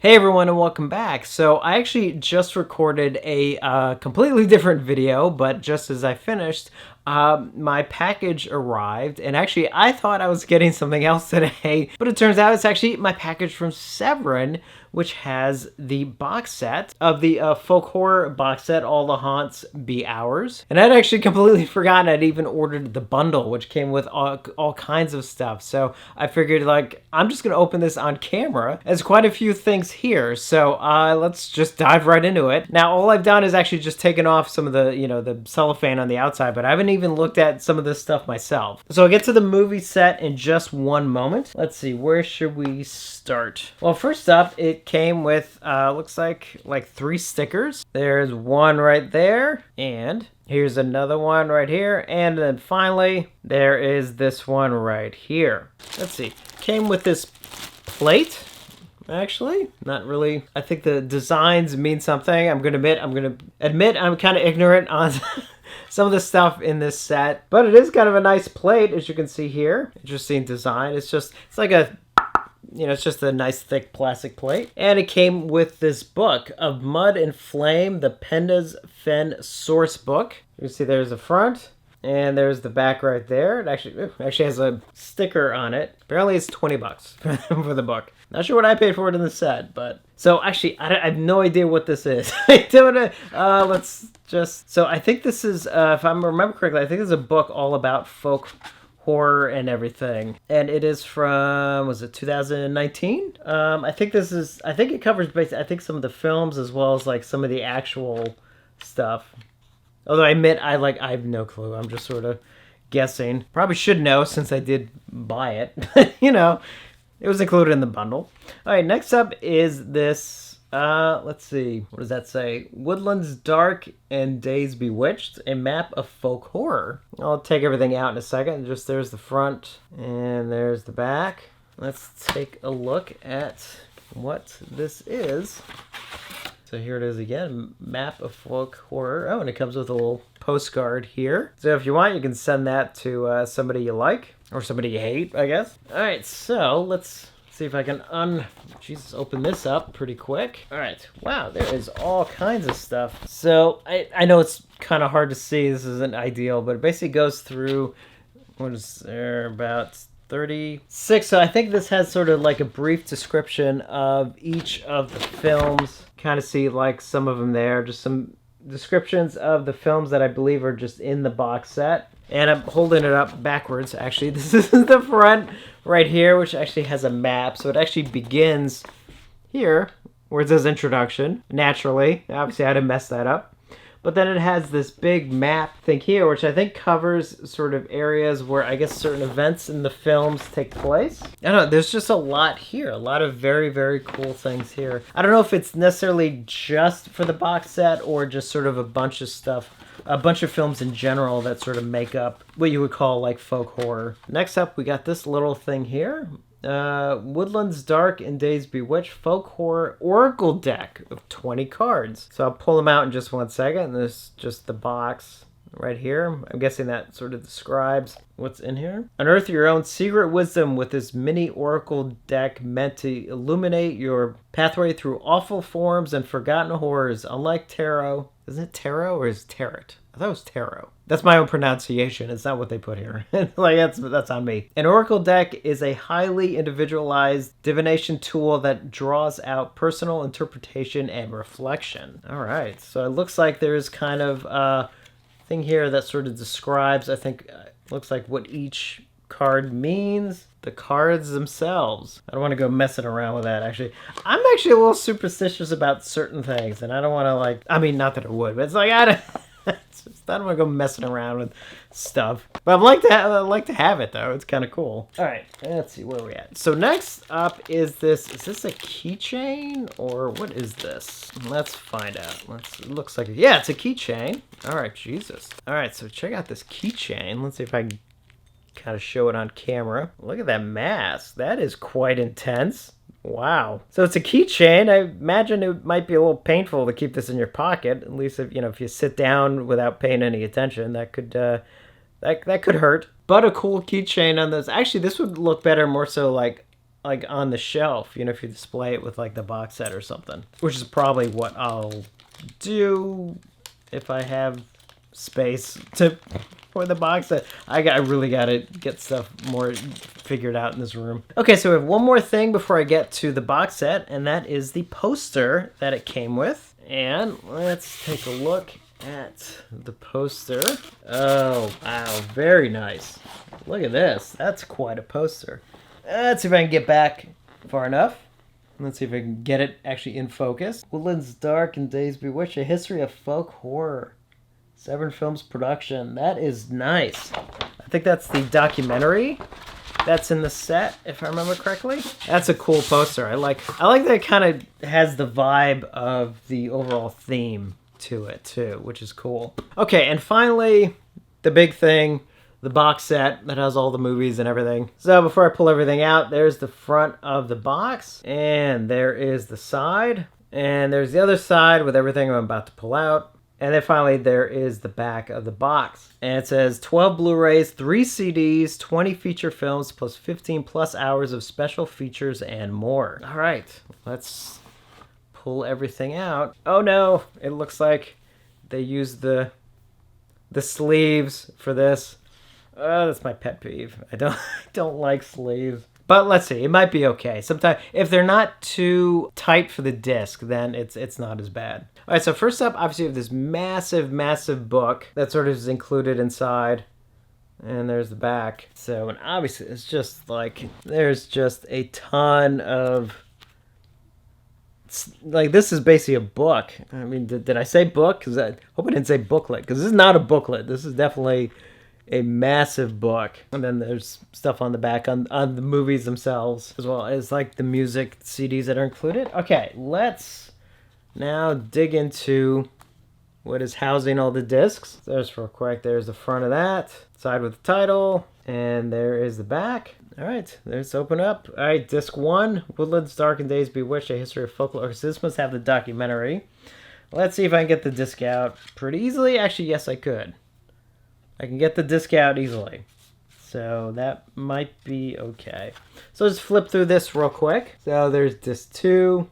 Hey everyone and welcome back. So I actually just recorded a completely different video, but just as I finished, my package arrived, and actually I thought I was getting something else today, but it turns out it's actually my package from Severin, which has the box set of the folk horror box set, All the Haunts Be Ours. And I'd actually completely forgotten I'd even ordered the bundle, which came with all kinds of stuff. So I figured, like, I'm just gonna open this on camera. There's quite a few things here, so let's just dive right into it. Now, all I've done is actually just taken off some of the, the cellophane on the outside, but I haven't even looked at some of this stuff myself. So I'll get to the movie set in just one moment. Let's see, where should we start? Well, first up, it came with, looks like 3 stickers. There's one right there, and here's another one right here, and then finally, there is this one right here. Let's see, came with this plate. Actually, not really. I think the designs mean something. I'm gonna admit I'm kind of ignorant on some of the stuff in this set, but it is kind of a nice plate, as you can see here. Interesting design. It's like a, it's just a nice thick plastic plate. And it came with this book of Mud and Flame, the Penda's Fen source book. You can see there's the front. And there's the back right there. It actually has a sticker on it. Apparently it's 20 bucks for the book. Not sure what I paid for it in the set, but... So actually, I have no idea what this is. So I think this is, if I remember correctly, I think this is a book all about folk horror and everything. And it is from, was it 2019? I think it covers basically, some of the films as well as like some of the actual stuff. Although I admit, I have no clue. I'm just sort of guessing. Probably should know since I did buy it. It was included in the bundle. All right, next up is this, let's see. What does that say? Woodlands Dark and Days Bewitched, a map of folk horror. I'll take everything out in a second. Just there's the front and there's the back. Let's take a look at what this is. So here it is again, map of folk horror. Oh, and it comes with a little postcard here. So if you want, you can send that to somebody you like, or somebody you hate, I guess. All right, so let's see if I can open this up pretty quick. All right, wow, there is all kinds of stuff. So I know it's kind of hard to see, this isn't ideal, but it basically goes through, what is there, about 36. So I think this has sort of like a brief description of each of the films. Kind of see like some of them there, just some descriptions of the films that I believe are just in the box set. And I'm holding it up backwards, actually. This is the front right here, which actually has a map. So it actually begins here, where it says introduction, naturally. Obviously, I had to mess that up. But then it has this big map thing here, which I think covers sort of areas where I guess certain events in the films take place. I don't know, there's just a lot here. A lot of very, very cool things here. I don't know if it's necessarily just for the box set or just sort of a bunch of stuff, a bunch of films in general that sort of make up what you would call like folk horror. Next up, we got this little thing here. Woodlands Dark and Days Bewitched folk horror oracle deck of 20 cards. So I'll pull them out in just one second. This is just the box right here. I'm guessing that sort of describes what's in here. Unearth your own secret wisdom with this mini oracle deck meant to illuminate your pathway through awful forms and forgotten horrors. Unlike tarot, isn't it tarot or is it tarot? I thought it was tarot. That's my own pronunciation. It's not what they put here. That's on me. An oracle deck is a highly individualized divination tool that draws out personal interpretation and reflection. All right. So it looks like there's kind of a thing here that sort of describes, I think, looks like what each card means. The cards themselves. I don't want to go messing around with that, actually. I'm actually a little superstitious about certain things, and I don't want to, not that I would, but it's like, I don't want to go messing around with stuff. But I like to have it, though. It's kind of cool. All right, let's see where we're at. So next up is this a keychain? Or what is this? Let's find out. It looks like, yeah, it's a keychain. All right, Jesus. All right, so check out this keychain. Let's see if I can kind of show it on camera. Look at that mask. That is quite intense. Wow. So it's a keychain. I imagine it might be a little painful to keep this in your pocket. At least if you sit down without paying any attention, that could hurt. But a cool keychain on this. Actually, this would look better more so like like on the shelf, you know, if you display it with like the box set or something, which is probably what I'll do if I have space for the box set. I really got to get stuff more figured out in this room. Okay, so we have one more thing before I get to the box set, and that is the poster that it came with. And let's take a look at the poster. Oh, wow, very nice. Look at this. That's quite a poster. Let's see if I can get back far enough. Let's see if I can get it actually in focus. Woodlands Dark and Days Bewitched, a history of folk horror. Severin Films production. That is nice. I think that's the documentary that's in the set, if I remember correctly. That's a cool poster. I like that it kind of has the vibe of the overall theme to it too, which is cool. Okay, and finally, the big thing, the box set that has all the movies and everything. So before I pull everything out, there's the front of the box, and there is the side, and there's the other side with everything I'm about to pull out. And then finally, there is the back of the box. And it says 12 Blu-rays, 3 CDs, 20 feature films, plus 15 plus hours of special features and more. All right, let's pull everything out. Oh no, it looks like they used the sleeves for this. Oh, that's my pet peeve. I don't like sleeves. But let's see, it might be okay. Sometimes, if they're not too tight for the disc, then it's not as bad. All right, so first up, obviously, you have this massive, massive book that sort of is included inside. And there's the back. So, and obviously, it's just like, there's just a ton of, like, this is basically a book. I mean, did I say book? Because I hope I didn't say booklet, because this is not a booklet. This is definitely a massive book. And then there's stuff on the back on the movies themselves, as well as like the music CDs that are included. Okay, let's now dig into what is housing all the discs. There's real quick, there's the front of that, side with the title, and there is the back. All right, let's open up. All right, disc 1, Woodlands Dark and Days Bewitched, a history of folklore. So this must have the documentary. Let's see if I can get the disc out pretty easily. Actually, yes, I could. I can get the disc out easily. So that might be okay. So let's flip through this real quick. So there's disc 2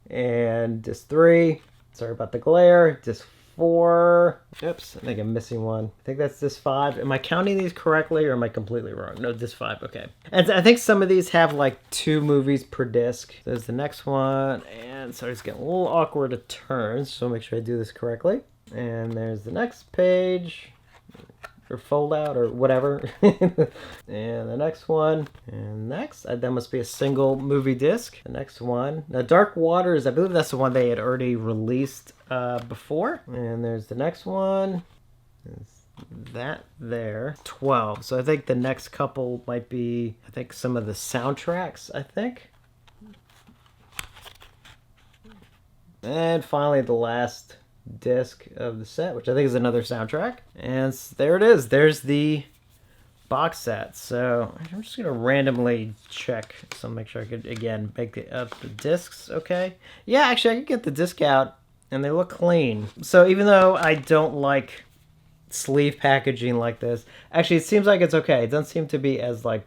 and disc 3. Sorry about the glare. Disc 4. Oops, I think I'm missing one. I think that's disc 5. Am I counting these correctly or am I completely wrong? No, disc 5, okay. And I think some of these have like 2 movies per disc. There's the next one, and sorry, it's getting a little awkward to turn, so make sure I do this correctly. And there's the next page, or fold out, or whatever. And the next one, and next, that must be a single movie disc. The next one, now Dark Waters, I believe that's the one they had already released before. And there's the next one, there's that there, 12. So I think the next couple might be, I think some of the soundtracks, I think. And finally the last disc of the set, which I think is another soundtrack. And there it is. There's the box set. So I'm just gonna randomly check, so make sure I could again make the discs okay. Yeah, actually I could get the disc out and they look clean. So even though I don't like sleeve packaging like this, actually it seems like it's okay. It doesn't seem to be as like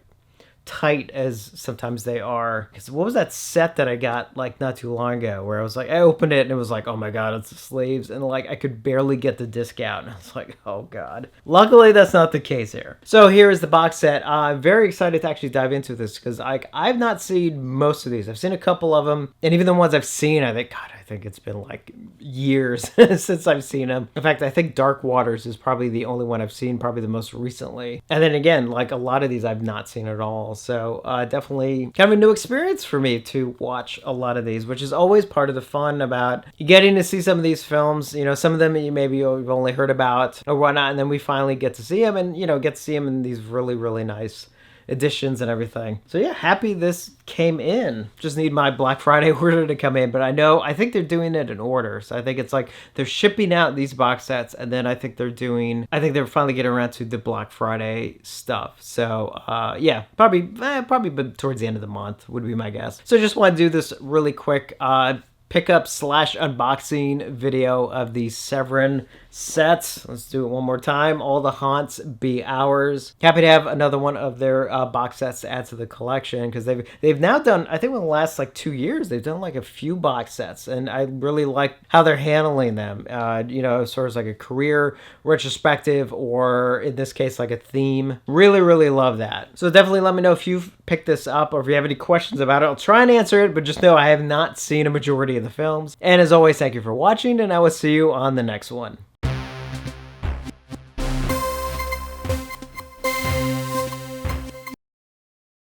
tight as sometimes they are. Because what was that set that I got like not too long ago where I was like, I opened it and it was like, oh my god, it's the sleeves, and like I could barely get the disc out, and I was like, oh god. Luckily that's not the case here. So here is the box set. I'm very excited to actually dive into this because I've not seen most of these. I've seen a couple of them, and even the ones I've seen, I think it's been like years since I've seen them. In fact, I think Dark Waters is probably the only one I've seen, probably the most recently. And then again, like a lot of these I've not seen at all. So definitely kind of a new experience for me to watch a lot of these, which is always part of the fun about getting to see some of these films. You know, some of them you maybe you've only heard about or whatnot, and then we finally get to see them, and you know, get to see them in these really, really nice editions and everything. So yeah, happy this came in. Just need my Black Friday order to come in, but I think they're doing it in order. So I think it's like they're shipping out these box sets, and then I think they're finally getting around to the Black Friday stuff. So yeah, probably but towards the end of the month would be my guess. So just want to do this really quick pickup / unboxing video of the Severin sets. Let's do it one more time. All the Haunts Be Ours. Happy to have another one of their box sets to add to the collection, because they've now done, I think in the last like 2 years, they've done like a few box sets, and I really like how they're handling them. Sort of like a career retrospective, or in this case like a theme. Really, really love that. So definitely let me know if you've picked this up, or if you have any questions about it. I'll try and answer it, but just know I have not seen a majority of the films. And as always, thank you for watching, and I will see you on the next one.